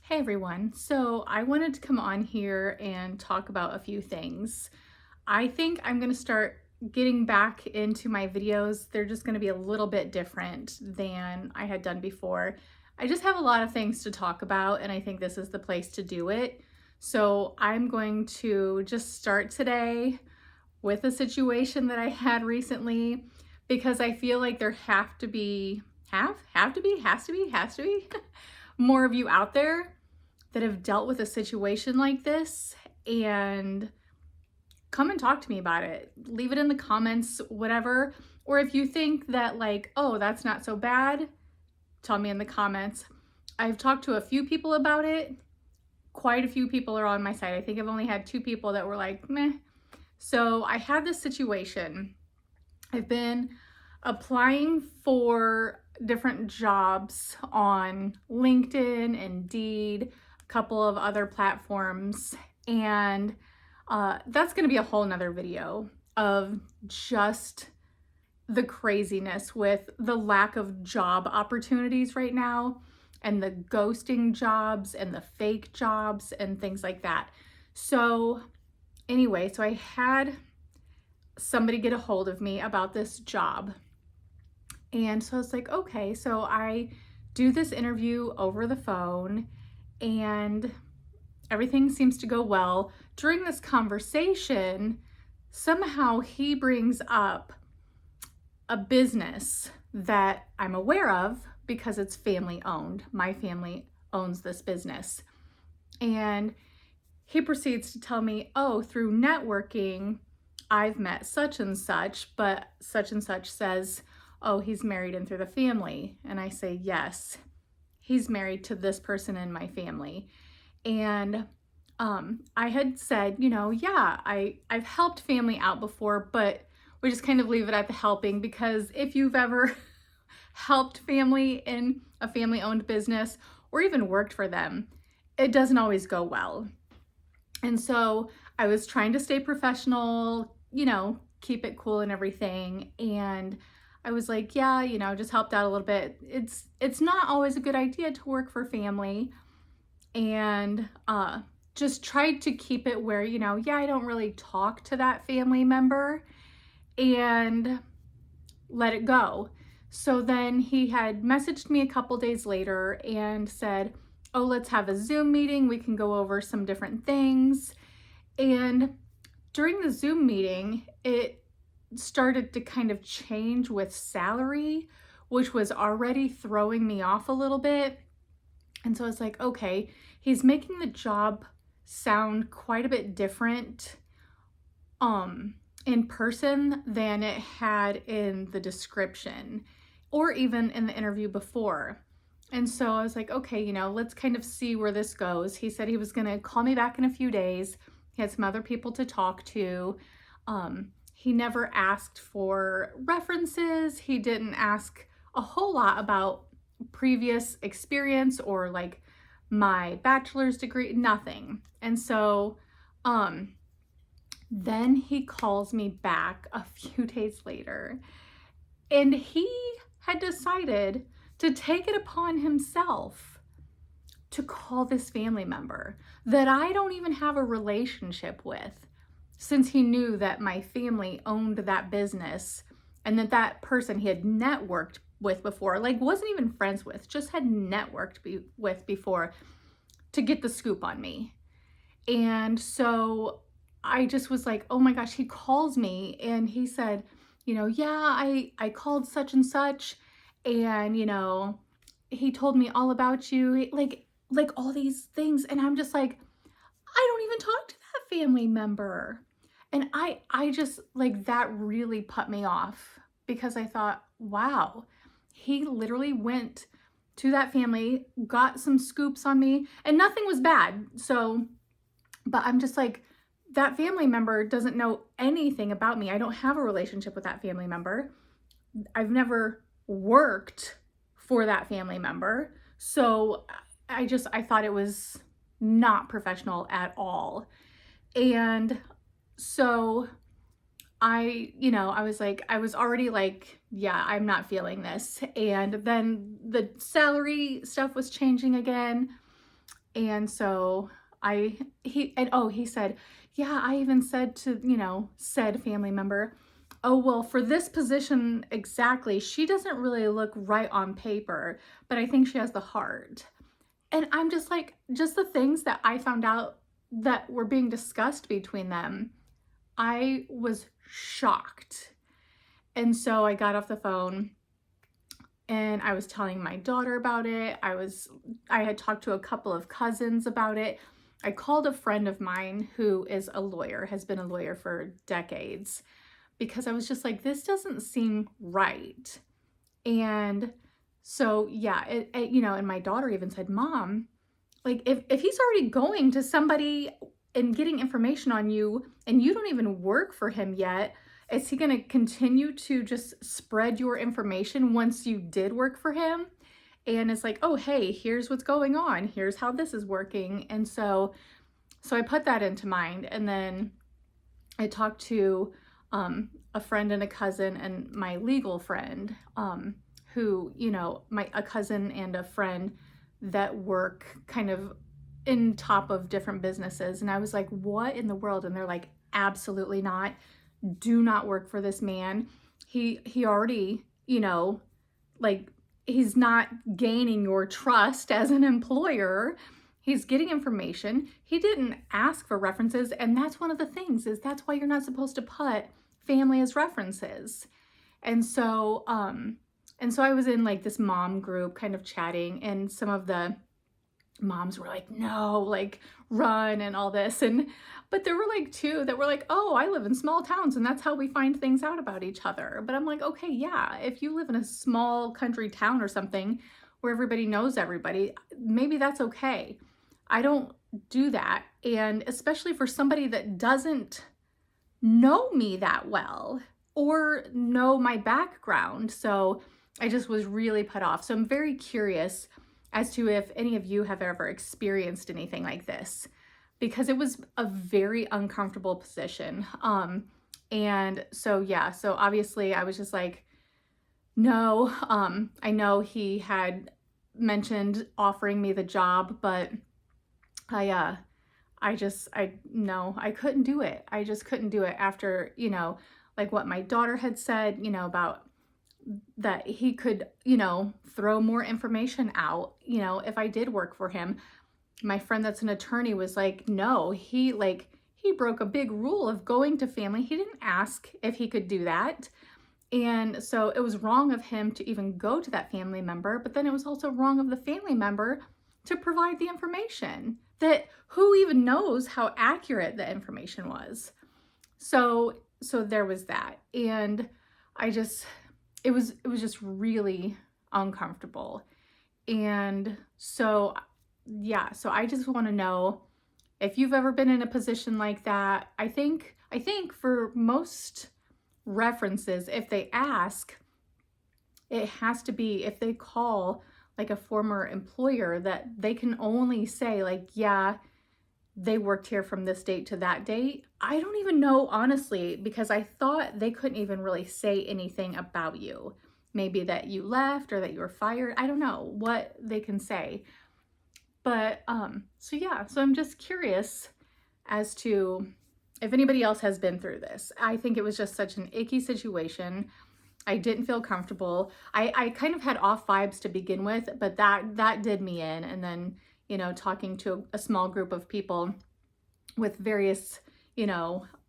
Hey everyone. So I wanted to come on here and talk about a few things. I think I'm going to start getting back into my videos. They're just going to be a little bit different than I had done before. I just have a lot of things to talk about, and I think this is the place to do it. So I'm going to just start today with a situation that I had recently because I feel like there has to be more of you out there that have dealt with a situation like this, and come and talk to me about it. Leave it in the comments, whatever. Or if you think that like, oh, that's not so bad, tell me in the comments. I've talked to a few people about it. Quite a few people are on my side. I think I've only had 2 people that were like, meh. So I had this situation. I've been applying for different jobs on LinkedIn, Indeed, a couple of other platforms, and that's going to be a whole nother video of just the craziness with the lack of job opportunities right now and the ghosting jobs and the fake jobs and things like that. So anyway, so I had somebody get a hold of me about this job. And so I was like, okay, so I do this interview over the phone and everything seems to go well. During this conversation, somehow he brings up a business that I'm aware of because it's family owned. My family owns this business. And he proceeds to tell me, oh, through networking, I've met such and such, but such and such says, oh, he's married in through the family. And I say, yes, he's married to this person in my family. And I had said, yeah, I've helped family out before, but we just kind of leave it at the helping, because if you've ever helped family in a family-owned business or even worked for them, it doesn't always go well. And so I was trying to stay professional, keep it cool and everything. And I was like, yeah, just helped out a little bit. It's not always a good idea to work for family, and just tried to keep it where, yeah, I don't really talk to that family member and let it go. So then he had messaged me a couple days later and said, oh, let's have a Zoom meeting. We can go over some different things. And during the Zoom meeting, it started to kind of change with salary, which was already throwing me off a little bit. And so I was like, okay, he's making the job sound quite a bit different in person than it had in the description or even in the interview before. And so I was like, okay, let's kind of see where this goes. He said he was going to call me back in a few days. He had some other people to talk to. He never asked for references. He didn't ask a whole lot about previous experience or like my bachelor's degree, nothing. And so then he calls me back a few days later, and he had decided to take it upon himself to call this family member that I don't even have a relationship with, since he knew that my family owned that business and that person he had networked with before, like wasn't even friends with, just had networked with before, to get the scoop on me. And so I just was like, oh my gosh, he calls me and he said, yeah, I called such and such, and he told me all about you, like all these things. And I'm just like, I don't even talk to that family member. And I just like, that really put me off, because I thought, wow, he literally went to that family, got some scoops on me, and nothing was bad. So, but I'm just like, that family member doesn't know anything about me. I don't have a relationship with that family member. I've never worked for that family member. So I thought it was not professional at all. And so I was like, I was already like, yeah, I'm not feeling this. And then the salary stuff was changing again. And so he said, yeah, I even said to, said family member, oh, well, for this position exactly, she doesn't really look right on paper, but I think she has the heart. And I'm just like, just the things that I found out that were being discussed between them, I was shocked. And so I got off the phone and I was telling my daughter about it. I had talked to a couple of cousins about it. I called a friend of mine who is a lawyer, has been a lawyer for decades, because I was just like, this doesn't seem right. And so, yeah, and my daughter even said, Mom, like if he's already going to somebody and getting information on you and you don't even work for him yet, is he going to continue to just spread your information once you did work for him? And it's like, oh, hey, here's what's going on. Here's how this is working. And so I put that into mind. And then I talked to a friend and a cousin and my legal friend, who, a cousin and a friend that work kind of in top of different businesses. And I was like, what in the world? And they're like, absolutely not. Do not work for this man. He already, like, he's not gaining your trust as an employer. He's getting information. He didn't ask for references. And that's one of the things, is that's why you're not supposed to put family as references. And so I was in like this mom group kind of chatting, and some of the moms were like, no, like run and all this. But there were like two that were like, oh, I live in small towns and that's how we find things out about each other. But I'm like, okay, yeah, if you live in a small country town or something where everybody knows everybody, maybe that's okay. I don't do that. And especially for somebody that doesn't know me that well or know my background. So I just was really put off. So I'm very curious as to if any of you have ever experienced anything like this, because it was a very uncomfortable position. And so, yeah, so obviously I was just like, no, I know he had mentioned offering me the job, but I couldn't do it. I just couldn't do it after, like what my daughter had said, about that he could, throw more information out, if I did work for him. My friend that's an attorney was like, no, he broke a big rule of going to family. He didn't ask if he could do that. And so it was wrong of him to even go to that family member, but then it was also wrong of the family member to provide the information, that who even knows how accurate the information was. So there was that. And it was just really uncomfortable. And so, yeah, so I just want to know if you've ever been in a position like that. I think for most references, if they ask, it has to be, if they call like a former employer, that they can only say like, yeah, they worked here from this date to that date. I don't even know, honestly, because I thought they couldn't even really say anything about you. Maybe that you left or that you were fired. I don't know what they can say. But so yeah, so I'm just curious as to if anybody else has been through this. I think it was just such an icky situation. I didn't feel comfortable. I kind of had off vibes to begin with, but that did me in. And then, talking to a small group of people with various,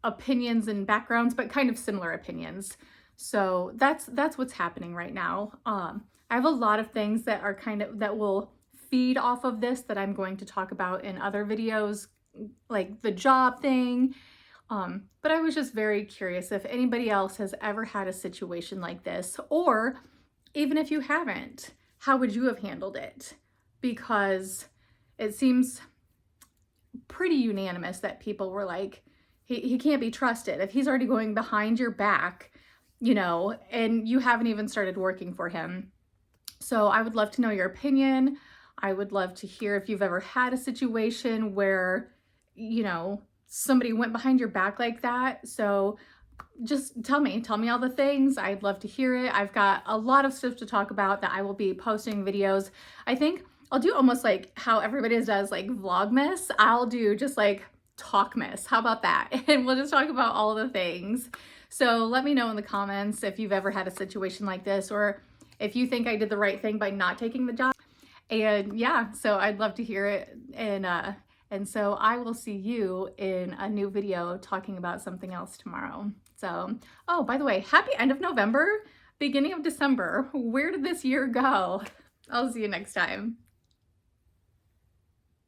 opinions and backgrounds, but kind of similar opinions. So that's what's happening right now. I have a lot of things that are that will feed off of this that I'm going to talk about in other videos, like the job thing. But I was just very curious if anybody else has ever had a situation like this, or even if you haven't, how would you have handled it? Because it seems pretty unanimous that people were like, he can't be trusted. If he's already going behind your back, and you haven't even started working for him. So I would love to know your opinion. I would love to hear if you've ever had a situation where, somebody went behind your back like that. So just tell me all the things. I'd love to hear it. I've got a lot of stuff to talk about that I will be posting videos. I think I'll do almost like how everybody does like Vlogmas. I'll do just like Talkmas. How about that? And we'll just talk about all the things. So let me know in the comments if you've ever had a situation like this, or if you think I did the right thing by not taking the job. And yeah, so I'd love to hear it. And so I will see you in a new video talking about something else tomorrow. So, oh, by the way, happy end of November, beginning of December. Where did this year go? I'll see you next time.